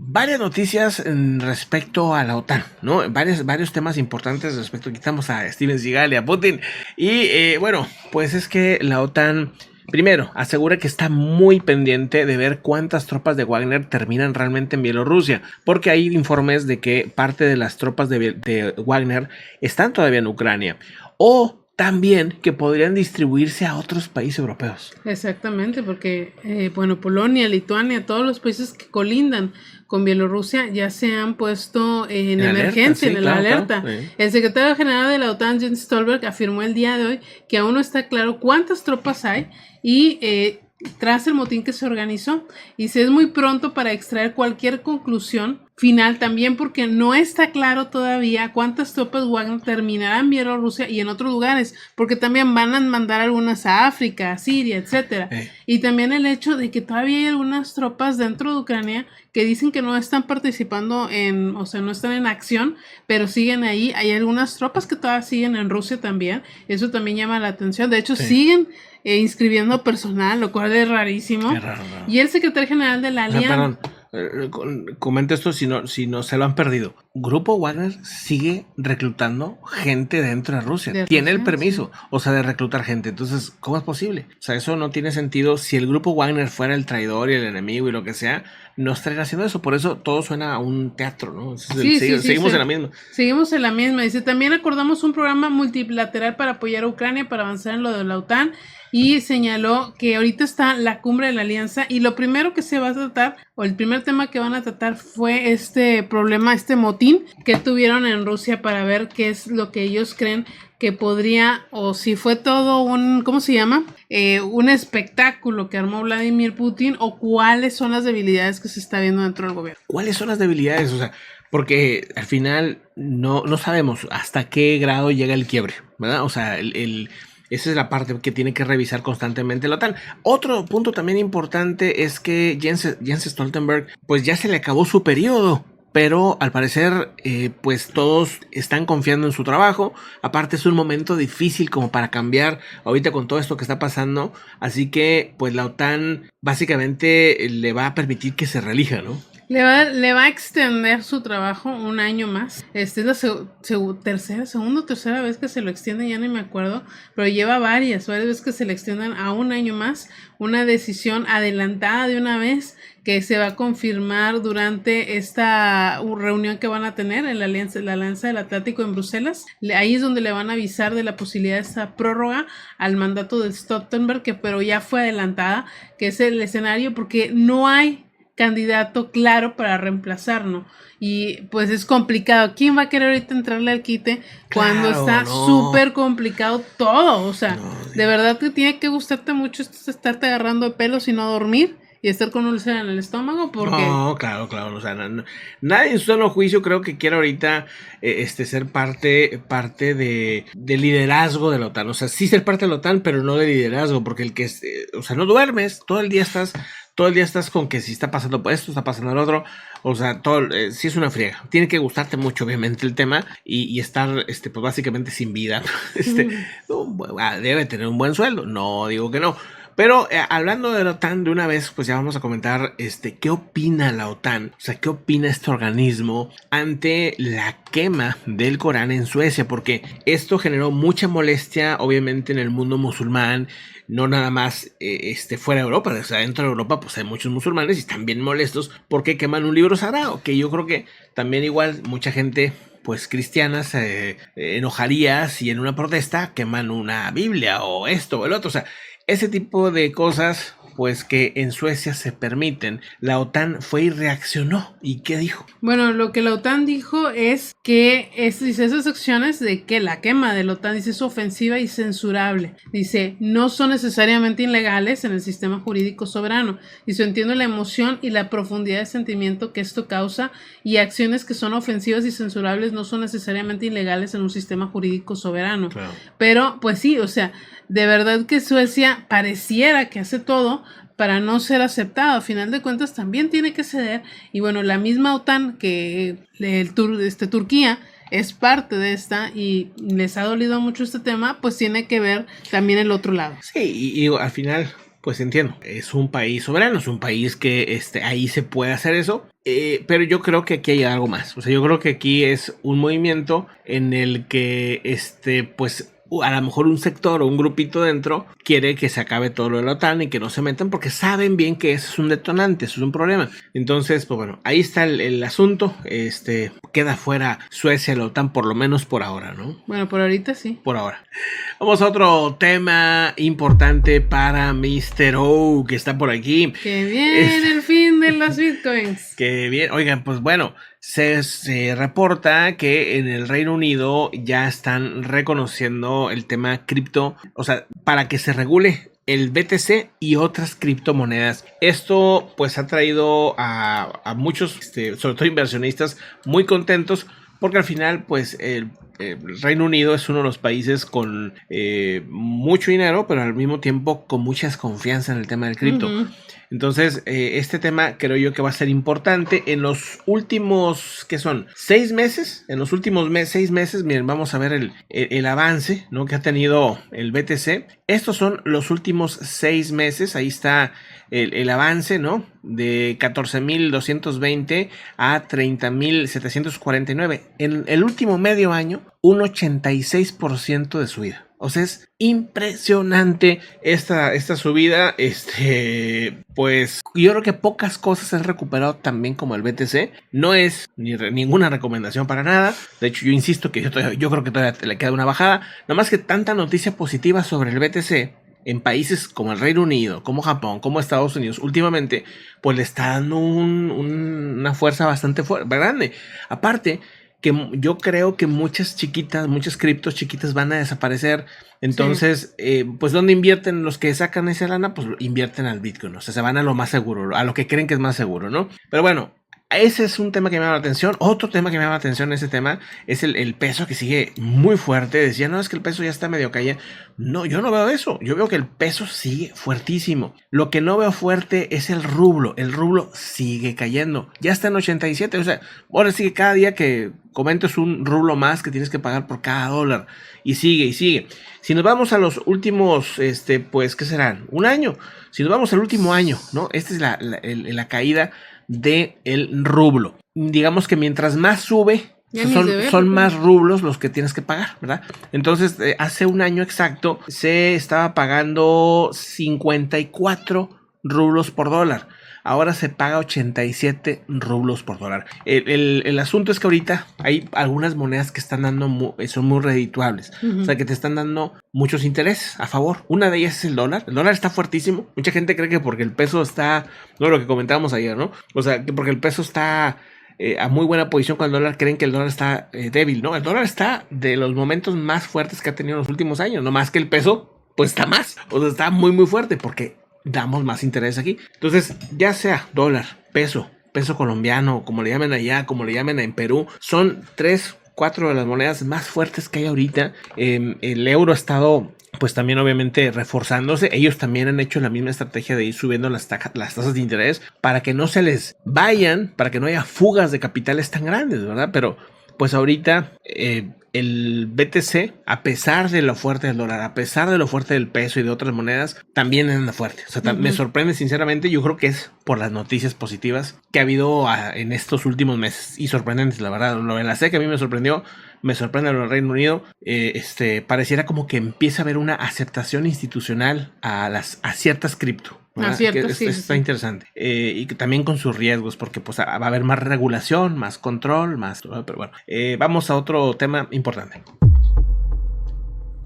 varias noticias respecto a la OTAN, ¿no? Varios temas importantes respecto, quitamos a Steven Seagal y a Putin. Y bueno, pues es que la OTAN, primero, asegura que está muy pendiente de ver cuántas tropas de Wagner terminan realmente en Bielorrusia, porque hay informes de que parte de las tropas de Wagner están todavía en Ucrania. O también que podrían distribuirse a otros países europeos. Exactamente, porque bueno, Polonia, Lituania, todos los países que colindan con Bielorrusia ya se han puesto en emergencia, sí, en la alerta. Claro, sí. El secretario general de la OTAN, Jens Stoltenberg, afirmó el día de hoy que aún no está claro cuántas tropas hay y tras el motín que se organizó, y se es muy pronto para extraer cualquier conclusión final, también porque no está claro todavía cuántas tropas Wagner terminarán en Bielorrusia y en otros lugares, porque también van a mandar algunas a África, a Siria, etcétera. Y también el hecho de que todavía hay algunas tropas dentro de Ucrania que dicen que no están participando o sea, no están en acción, pero siguen ahí. Hay algunas tropas que todavía siguen en Rusia también. Eso también llama la atención. De hecho, siguen inscribiendo personal, lo cual es rarísimo. Qué raro. Y el secretario general de la Alianza... Comenta esto si no se lo han perdido. Grupo Wagner sigue reclutando gente dentro de Rusia. Tiene el permiso, o sea, de reclutar gente. Entonces, ¿cómo es posible? O sea, eso no tiene sentido. Si el grupo Wagner fuera el traidor y el enemigo y lo que sea, no estarían haciendo eso. Por eso todo suena a un teatro, ¿no? Seguimos en la misma. Seguimos en la misma. Dice, también acordamos un programa multilateral para apoyar a Ucrania para avanzar en lo de la OTAN. Y señaló que ahorita está la cumbre de la alianza y lo primero que se va a tratar, o el primer tema que van a tratar fue este problema, este motín que tuvieron en Rusia para ver qué es lo que ellos creen que podría, o si fue todo un, ¿cómo se llama? Un espectáculo que armó Vladimir Putin, o cuáles son las debilidades que se está viendo dentro del gobierno. ¿Cuáles son las debilidades? O sea, porque al final no sabemos hasta qué grado llega el quiebre, ¿verdad? O sea, esa es la parte que tiene que revisar constantemente la OTAN. Otro punto también importante es que Jens Stoltenberg, pues ya se le acabó su periodo, pero al parecer, pues todos están confiando en su trabajo. Aparte es un momento difícil como para cambiar ahorita con todo esto que está pasando. Así que, pues la OTAN básicamente le va a permitir que se reelija, ¿no? Le va a extender su trabajo un año más. Esta es la segunda o tercera vez que se lo extiende, ya no me acuerdo, pero lleva varias veces que se le extiendan a un año más. Una decisión adelantada de una vez que se va a confirmar durante esta reunión que van a tener en la Alianza del Atlántico en Bruselas. Ahí es donde le van a avisar de la posibilidad de esta prórroga al mandato de Stoltenberg, pero ya fue adelantada, que es el escenario porque no hay candidato claro para reemplazarlo, y pues es complicado. ¿Quién va a querer ahorita entrarle al quite cuando está súper complicado todo? O sea, de verdad que tiene que gustarte mucho estarte agarrando de pelos y no dormir y estar con úlcera en el estómago, porque... No, claro, o sea, nadie en su sano juicio creo que quiera ahorita ser parte de liderazgo de la OTAN. O sea, sí ser parte de la OTAN, pero no de liderazgo, porque el que o sea, no duermes, todo el día estás con que si está pasando esto, está pasando el otro. O sea, sí es una friega. Tiene que gustarte mucho, obviamente, el tema y estar, pues básicamente sin vida. Debe tener un buen sueldo. No digo que no. Pero hablando de la OTAN de una vez, pues ya vamos a comentar qué opina la OTAN, o sea, qué opina este organismo ante la quema del Corán en Suecia, porque esto generó mucha molestia, obviamente, en el mundo musulmán, no nada más fuera de Europa, o sea, dentro de Europa pues hay muchos musulmanes y están bien molestos porque queman un libro sagrado, que yo creo que también igual mucha gente pues cristiana se enojaría si en una protesta queman una Biblia o esto o el otro, o sea, ese tipo de cosas pues que en Suecia se permiten. La OTAN fue y reaccionó. ¿Y qué dijo? Bueno, lo que la OTAN dijo es que dice, esas acciones de que la quema de la OTAN dice, es ofensiva y censurable. Dice, no son necesariamente ilegales en el sistema jurídico soberano. Dice, entiendo la emoción y la profundidad de sentimiento que esto causa, y acciones que son ofensivas y censurables no son necesariamente ilegales en un sistema jurídico soberano. Claro. Pero, pues sí, o sea, de verdad que Suecia pareciera que hace todo para no ser aceptado. A final de cuentas también tiene que ceder, y bueno, la misma OTAN que Turquía es parte de esta y les ha dolido mucho este tema, pues tiene que ver también el otro lado. Sí, y al final pues entiendo, es un país soberano, es un país que ahí se puede hacer eso, pero yo creo que aquí hay algo más. O sea, yo creo que aquí es un movimiento en el que, pues, a lo mejor un sector o un grupito dentro quiere que se acabe todo lo de la OTAN y que no se metan porque saben bien que eso es un detonante, eso es un problema. Entonces, pues bueno, ahí está el asunto. Queda fuera Suecia de la OTAN, por lo menos por ahora, ¿no? Bueno, por ahorita sí. Por ahora. Vamos a otro tema importante para Mr. O, que está por aquí. Que viene el fin de los bitcoins. Que bien, oigan, pues bueno, se reporta que en el Reino Unido ya están reconociendo el tema cripto, o sea, para que se regule el BTC y otras criptomonedas. Esto pues ha traído a muchos, sobre todo inversionistas, muy contentos porque al final pues el Reino Unido es uno de los países con mucho dinero, pero al mismo tiempo con mucha desconfianza en el tema del cripto. Entonces, este tema creo yo que va a ser importante en los últimos, ¿qué son? 6 meses. En los últimos 6 meses, miren, vamos a ver el avance, ¿no?, que ha tenido el BTC. Estos son los últimos 6 meses. Ahí está el avance, ¿no? De 14.220 a 30.749. En el último medio año, un 86% de subida. O sea, es impresionante esta subida. Pues yo creo que pocas cosas han recuperado tan bien como el BTC. No es ninguna recomendación para nada. De hecho, yo insisto que yo creo que todavía le queda una bajada. Nada más que tanta noticia positiva sobre el BTC en países como el Reino Unido, como Japón, como Estados Unidos, últimamente, pues le está dando una fuerza bastante grande. Aparte, que yo creo que muchas criptos chiquitas van a desaparecer. Entonces, pues ¿dónde invierten los que sacan esa lana? Pues invierten al Bitcoin, o sea, se van a lo más seguro, a lo que creen que es más seguro, ¿no? Pero bueno, ese es un tema que me llama la atención. Otro tema que me llama la atención en ese tema es el peso, que sigue muy fuerte. Decía, no, es que el peso ya está medio cayendo. No, yo no veo eso. Yo veo que el peso sigue fuertísimo. Lo que no veo fuerte es el rublo. El rublo sigue cayendo. Ya está en 87. O sea, ahora sí que cada día que comento es un rublo más que tienes que pagar por cada dólar. Y sigue y sigue. Si nos vamos a los últimos, pues, ¿qué serán? Un año. Si nos vamos al último año, ¿no? Esta es la caída del rublo. Digamos que mientras más sube, son más rublos los que tienes que pagar, ¿verdad? Entonces, hace un año exacto se estaba pagando 54 rublos por dólar. Ahora se paga 87 rublos por dólar. El asunto es que ahorita hay algunas monedas que están dando, son muy redituables. O sea, que te están dando muchos intereses a favor. Una de ellas es el dólar. El dólar está fuertísimo. Mucha gente cree que porque el peso está, no, lo que comentábamos ayer, ¿no? O sea, que porque el peso está a muy buena posición con el dólar, creen que el dólar está débil, ¿no? El dólar está de los momentos más fuertes que ha tenido en los últimos años. No más que el peso, pues está más. O sea, está muy, muy fuerte porque damos más interés aquí. Entonces, ya sea dólar, peso colombiano, como le llamen allá, como le llamen en Perú, son 4 de las monedas más fuertes que hay ahorita. El euro ha estado, pues también obviamente reforzándose. Ellos también han hecho la misma estrategia de ir subiendo las tasas de interés para que no se les vayan, para que no haya fugas de capitales tan grandes, ¿verdad? Pero pues ahorita el BTC, a pesar de lo fuerte del dólar, a pesar de lo fuerte del peso y de otras monedas, también anda fuerte. O sea, me sorprende sinceramente. Yo creo que es por las noticias positivas que ha habido en estos últimos meses. Y sorprendentes, la verdad. Lo de la SEC a mí me sorprendió. Me sorprende lo del Reino Unido. Pareciera como que empieza a haber una aceptación institucional a ciertas cripto. Está interesante. Y también con sus riesgos, porque pues va a haber más regulación, más control, más todo. Pero bueno, vamos a otro tema importante.